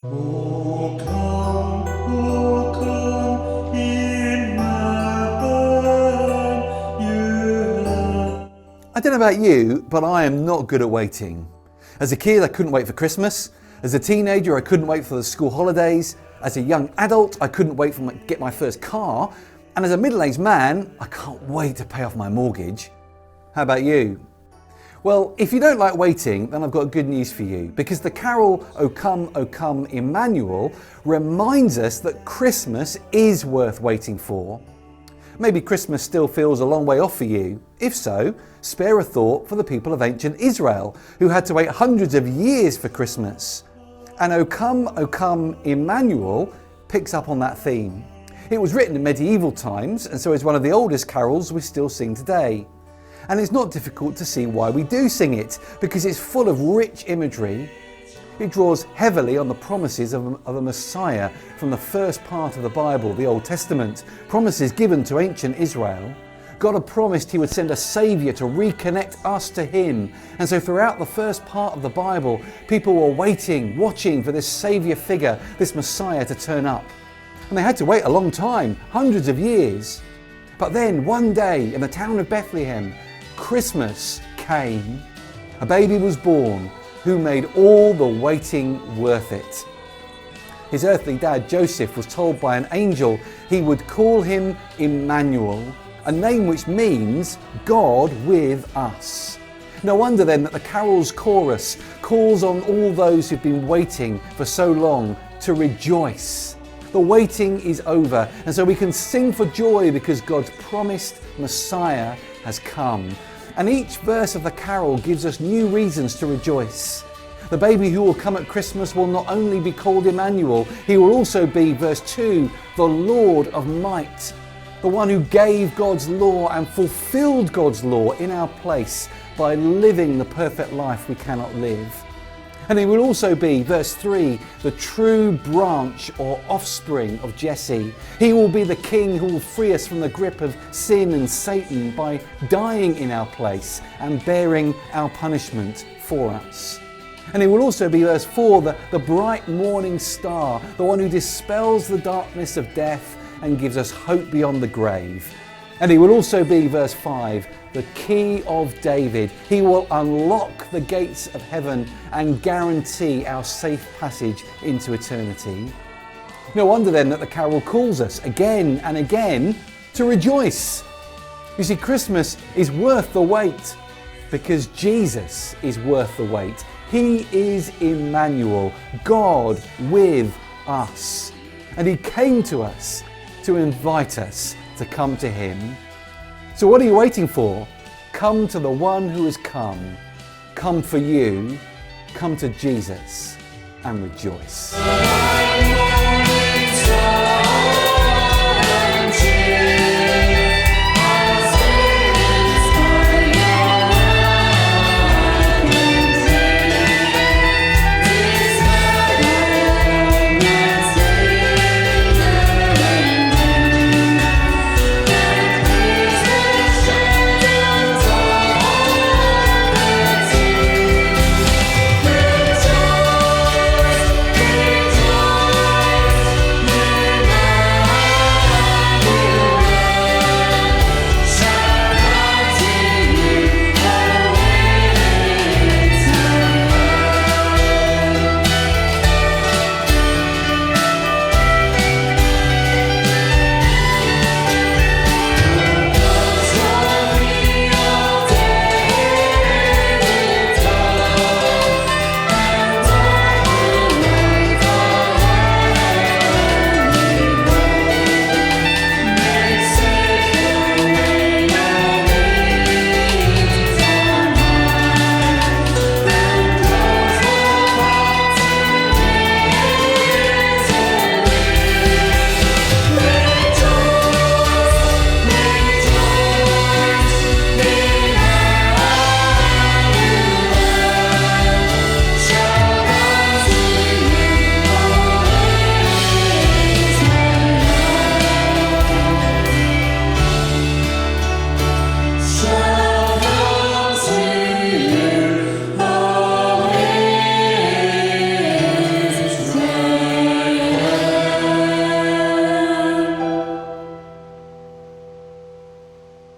O come, Immanuel. I don't know about you, but I am not good at waiting. As a kid, I couldn't wait for Christmas. As a teenager, I couldn't wait for the school holidays. As a young adult, I couldn't wait to get my first car. And as a middle-aged man, I can't wait to pay off my mortgage. How about you? Well, if you don't like waiting, then I've got good news for you, because the carol O come, Immanuel reminds us that Christmas is worth waiting for. Maybe Christmas still feels a long way off for you. If so, spare a thought for the people of ancient Israel, who had to wait hundreds of years for Christmas. And O come, Immanuel picks up on that theme. It was written in medieval times, and so is one of the oldest carols we still sing today. And it's not difficult to see why we do sing it, because it's full of rich imagery. It draws heavily on the promises of a Messiah from the first part of the Bible, the Old Testament, promises given to ancient Israel. God had promised He would send a Saviour to reconnect us to Him. And so throughout the first part of the Bible, people were waiting, watching for this Saviour figure, this Messiah to turn up. And they had to wait a long time, hundreds of years. But then one day in the town of Bethlehem, Christmas came. A baby was born who made all the waiting worth it. His earthly dad, Joseph, was told by an angel he would call him Immanuel, a name which means God with us. No wonder then that the carol's chorus calls on all those who've been waiting for so long to rejoice. The waiting is over, and so we can sing for joy because God's promised Messiah has come. And each verse of the carol gives us new reasons to rejoice. The baby who will come at Christmas will not only be called Immanuel, he will also be, verse 2, the Lord of might, the one who gave God's law and fulfilled God's law in our place by living the perfect life we cannot live. And he will also be, verse 3, the true branch or offspring of Jesse. He will be the king who will free us from the grip of sin and Satan by dying in our place and bearing our punishment for us. And he will also be, verse 4, the bright morning star, the one who dispels the darkness of death and gives us hope beyond the grave. And he will also be, verse 5, the key of David. He will unlock the gates of heaven and guarantee our safe passage into eternity. No wonder then that the carol calls us again and again to rejoice. You see, Christmas is worth the wait because Jesus is worth the wait. He is Immanuel, God with us. And He came to us to invite us to come to Him. So what are you waiting for? Come to the one who has come. Come for you. Come to Jesus and rejoice.